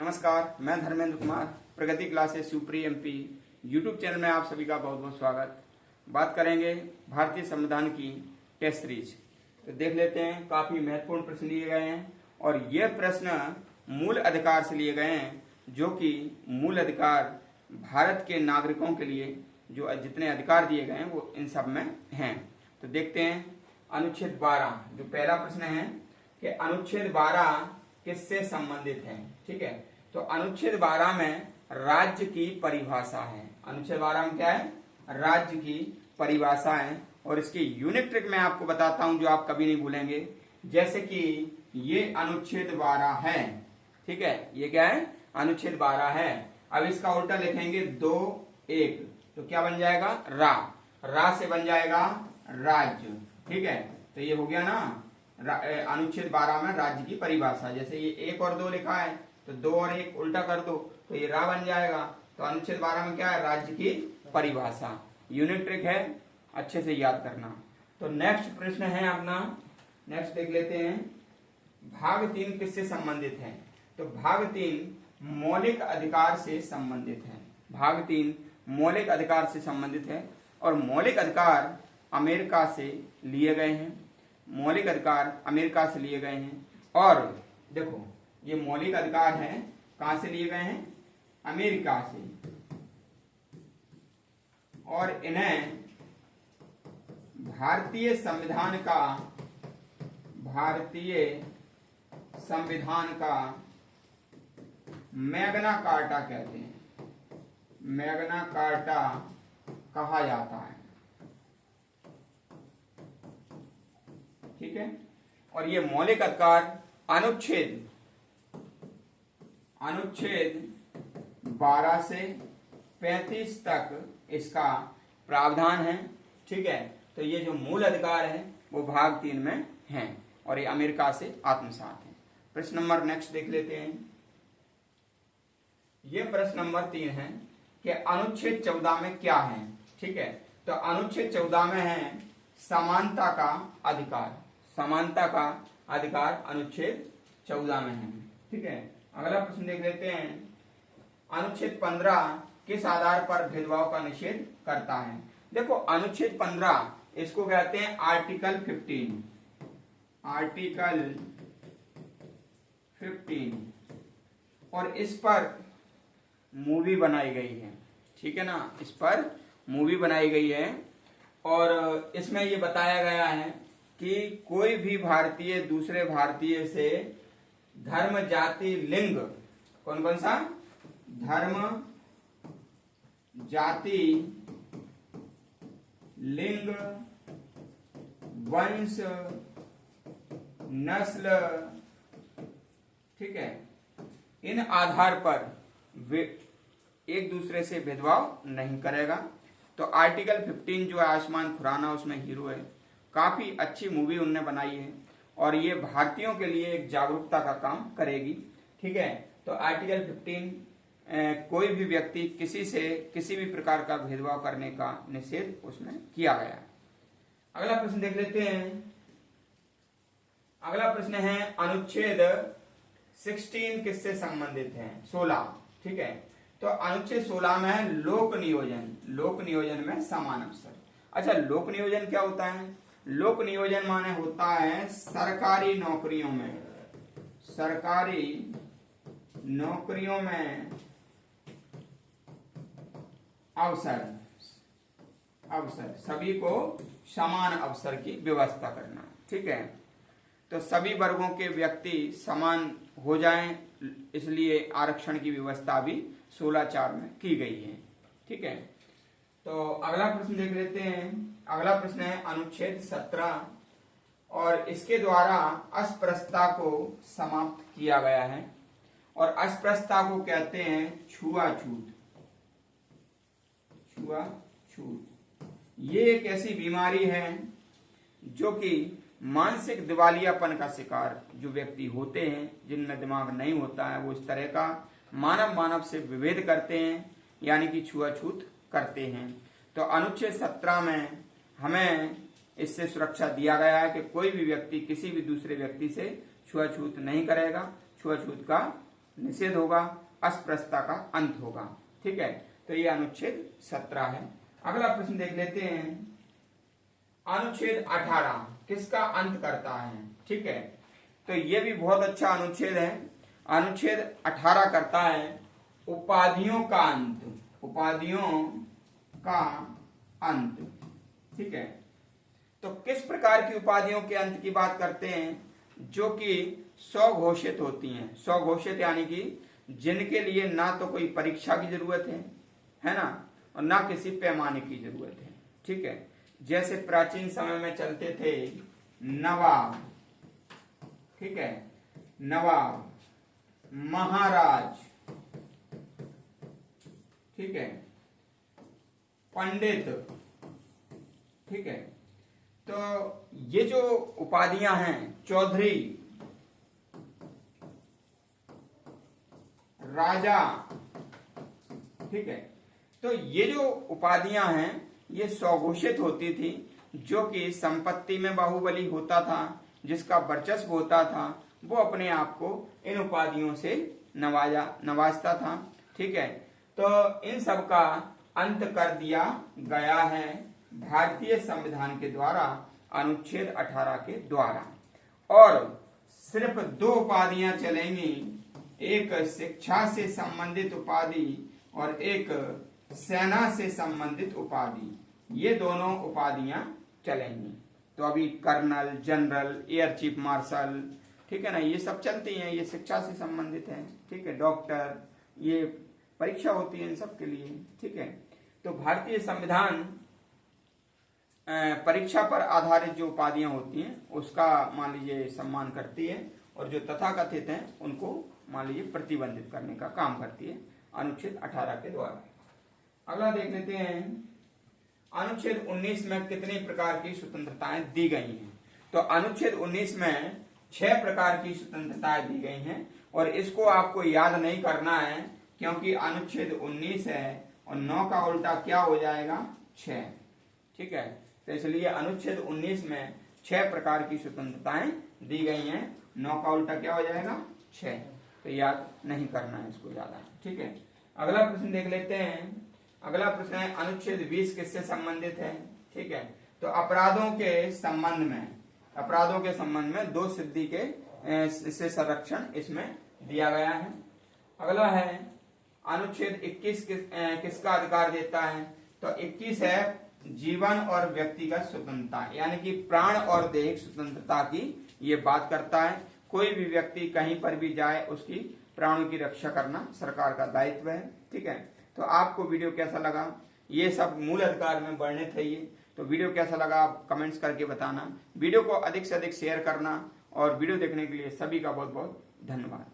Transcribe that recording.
नमस्कार, मैं धर्मेंद्र कुमार, प्रगति classes सुप्री MP YouTube channel में आप सभी का बहुत बहुत स्वागत। बात करेंगे भारतीय संविधान की टेस्ट सीरीज। तो देख लेते हैं, काफी महत्वपूर्ण प्रश्न लिए गए हैं और ये प्रश्न मूल अधिकार से लिए गए हैं, जो कि मूल अधिकार भारत के नागरिकों के लिए जो जितने अधिकार दिए गए हैं वो इन सब में हैं। तो देखते हैं अनुच्छेद 12, जो पहला प्रश्न है कि अनुच्छेद 12 किससे संबंधित है। ठीक है, तो अनुच्छेद 12 में राज्य की परिभाषा है। अनुच्छेद 12 में क्या है? राज्य की परिभाषा है और इसकी यूनिक ट्रिक मैं आपको बताता हूं जो आप कभी नहीं भूलेंगे। जैसे कि ये अनुच्छेद 12 है, ठीक है, ये क्या है? अनुच्छेद 12 है। अब इसका उल्टा लिखेंगे 2(1), तो क्या बन जाएगा? रा से बन जाएगा राज्य। ठीक है, तो ये हो गया ना अनुच्छेद 12 में राज्य की परिभाषा। जैसे ये 1 और 2 लिखा है तो 2 और 1 उल्टा कर दो तो ये रा बन जाएगा। तो अनुच्छेद 12 में क्या है? राज्य की परिभाषा। यूनिक ट्रिक है, अच्छे से याद करना। तो नेक्स्ट प्रश्न है अपना, नेक्स्ट देख लेते हैं, भाग 3 किससे संबंधित है? तो भाग 3 मौलिक अधिकार से संबंधित है। भाग 3 मौलिक अधिकार से संबंधित है और मौलिक अधिकार अमेरिका से लिए गए हैं। मौलिक अधिकार अमेरिका से लिए गए हैं और देखो ये मौलिक अधिकार हैं, कहां से लिए गए हैं? अमेरिका से। और इन्हें भारतीय संविधान का मैग्ना कार्टा कहते हैं। मैग्ना कार्टा कहा जाता है। ठीक है, और ये मौलिक अधिकार अनुच्छेद 12 से 35 तक इसका प्रावधान है। ठीक है, तो ये जो मूल अधिकार है वो भाग 3 में हैं और ये अमेरिका से आत्मसात है। प्रश्न नंबर नेक्स्ट देख लेते हैं। ये प्रश्न नंबर 3 है कि अनुच्छेद 14 में क्या है। ठीक है, तो अनुच्छेद 14 में है समानता का अधिकार। समानता का अधिकार अनुच्छेद 14 में है। ठीक है, अगला प्रश्न देख लेते हैं, अनुच्छेद 15 किस आधार पर भेदभाव का निषेध करता है? देखो अनुच्छेद 15 इसको कहते हैं आर्टिकल 15। आर्टिकल 15 और इस पर मूवी बनाई गई है। ठीक है ना, इस पर मूवी बनाई गई है और इसमें ये बताया गया है कि कोई भी भारतीय दूसरे भारतीय से धर्म, जाति, लिंग, कौन कौन सा? धर्म, जाति, लिंग, वंश, नस्ल, ठीक है, इन आधार पर वे एक दूसरे से भेदभाव नहीं करेगा। तो आर्टिकल 15 जो है आयुष्मान खुराना उसमें हीरो है। काफी अच्छी मूवी उनने बनाई है और ये भारतीयों के लिए एक जागरूकता का काम करेगी। ठीक है, तो आर्टिकल 15 कोई भी व्यक्ति किसी से किसी भी प्रकार का भेदभाव करने का निषेध उसमें किया गया। अगला प्रश्न देख लेते हैं। अगला प्रश्न है अनुच्छेद 16 किससे संबंधित है? 16। ठीक है, तो अनुच्छेद 16 में है लोक नियोजन। लोक नियोजन में समान अवसर। अच्छा, लोक नियोजन क्या होता है? लोक नियोजन माने होता है सरकारी नौकरियों में अवसर सभी को समान अवसर की व्यवस्था करना। ठीक है, तो सभी वर्गों के व्यक्ति समान हो जाएं, इसलिए आरक्षण की व्यवस्था भी 16(4) में की गई है। ठीक है, तो अगला प्रश्न देख लेते हैं। अगला प्रश्न है अनुच्छेद 17 और इसके द्वारा अस्पृश्यता को समाप्त किया गया है और अस्पृश्यता को कहते हैं छुआछूत। ये एक ऐसी बीमारी है जो कि मानसिक दिवालियापन का शिकार जो व्यक्ति होते हैं, जिनमें दिमाग नहीं होता है, वो इस तरह का मानव से विभेद करते हैं, यानी कि छुआछूत करते हैं। तो अनुच्छेद 17 में हमें इससे सुरक्षा दिया गया है कि कोई भी व्यक्ति किसी भी दूसरे व्यक्ति से छुआछूत नहीं करेगा, छुआछूत का निषेध होगा, अस्पृश्यता का अंत होगा। ठीक है, तो ये अनुच्छेद 17 है। अगला प्रश्न देख लेते हैं, अनुच्छेद 18 किसका अंत करता है? ठीक है, तो ये भी बहुत अच्छा अनुच्छेद है। अनुच्छेद 18 करता है उपाधियों का अंत, उपाधियों का अंत। ठीक है, तो किस प्रकार की उपाधियों के अंत की बात करते हैं? जो कि स्वघोषित होती हैं। स्वघोषित यानी कि जिनके लिए ना तो कोई परीक्षा की जरूरत है ना, और ना किसी पैमाने की जरूरत है। ठीक है, जैसे प्राचीन समय में चलते थे नवाब, ठीक है, नवाब, महाराज, ठीक है, पंडित। ठीक है, तो ये जो उपाधियां हैं, चौधरी, राजा, ठीक है, तो ये जो उपाधियां हैं ये स्वघोषित होती थी। जो कि संपत्ति में बाहुबली होता था, जिसका वर्चस्व होता था, वो अपने आप को इन उपाधियों से नवाजता था। ठीक है, तो इन सब का अंत कर दिया गया है भारतीय संविधान के द्वारा, अनुच्छेद 18 के द्वारा। और सिर्फ 2 उपाधियां चलेंगी, एक शिक्षा से संबंधित उपाधि और एक सेना से संबंधित उपाधि। ये दोनों उपाधियां चलेंगी। तो अभी colonel, general, air chief marshal, ठीक है ना, ये सब चलती हैं, ये शिक्षा से संबंधित है। ठीक है, डॉक्टर, ये परीक्षा होती है इन सब के लिए। ठीक है, तो भारतीय संविधान परीक्षा पर आधारित जो उपाधियां होती हैं उसका मान लीजिए सम्मान करती है, और जो तथाकथित हैं उनको मान लीजिए प्रतिबंधित करने का काम करती है अनुच्छेद 18 के द्वारा। अगला देख लेते हैं, अनुच्छेद 19 में कितनी प्रकार की स्वतंत्रताएं दी गई हैं? तो अनुच्छेद 19 में 6 प्रकार की स्वतंत्रताएं दी गई हैं, और इसको आपको याद नहीं करना है क्योंकि अनुच्छेद 19 है और 9 का उल्टा क्या हो जाएगा? 6। ठीक है, तो इसलिए अनुच्छेद 19 में 6 प्रकार की स्वतंत्रताएं दी गई हैं, 9 का उल्टा क्या हो जाएगा? 6। तो याद नहीं करना है इसको ज्यादा। ठीक है, अगला प्रश्न देख लेते हैं। अगला प्रश्न है अनुच्छेद 20 किससे संबंधित है? ठीक है, तो अपराधों के संबंध में 2 सिद्धि के से संरक्षण इसमें दिया गया है। अगला है अनुच्छेद 21 किसका अधिकार देता है? तो 21 है जीवन और व्यक्तिगत स्वतंत्रता, यानी कि प्राण और दैहिक स्वतंत्रता की ये बात करता है। कोई भी व्यक्ति कहीं पर भी जाए उसकी प्राणों की रक्षा करना सरकार का दायित्व है। ठीक है, तो आपको वीडियो कैसा लगा? ये सब मूल अधिकार में वर्णित है ये, तो वीडियो कैसा लगा आप कमेंट्स करके बताना। वीडियो को अधिक से अधिक शेयर करना, और वीडियो देखने के लिए सभी का बहुत बहुत धन्यवाद।